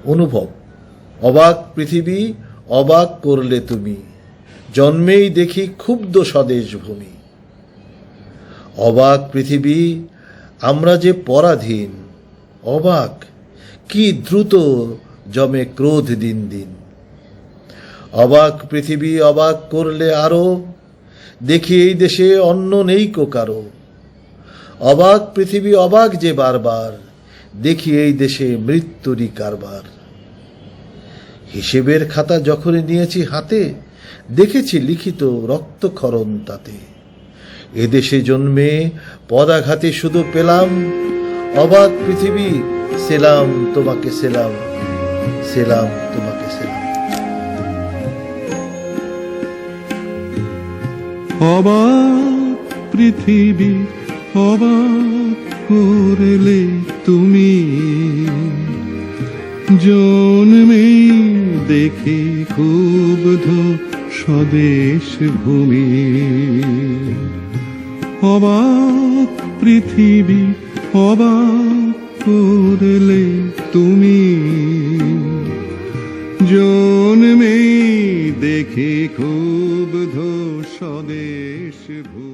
অনুভব। অবাক পৃথিবী অবাক করলে তুমি, জন্মেই দেখি ক্ষুব্ধ স্বদেশ ভূমি। অবাক পৃথিবী আমরা যে পরাধীন, অবাক কি দ্রুত জমে ক্রোধ দিন দিন। অবাক পৃথিবী অবাক করলে আরো, দেখি এই দেশে অন্ন নেই কো কারো। অবাক পৃথিবী অবাক যে বারবার, দেখি এই দেশে মৃত্যুরই কারবার। হিসেবের খাতা যখনই নিয়েছি হাতে, দেখেছি লিখিত রক্তক্ষরণ তাতে। এদেশে জন্মে পদাঘাতে শুধু পেলাম, অবাক পৃথিবী সেলাম তোমাকে সেলাম, সেলাম তোমাকে সেলাম। অবাক পৃথিবী অবাক করলে তুমি, জন্মেই দেখি ক্ষুব্ধ স্বদেশ ভূমি। অবাক পৃথিবী অবাক করলে তুমি, জন্মেই দেখি ক্ষুব্ধ স্বদেশ ভূমি।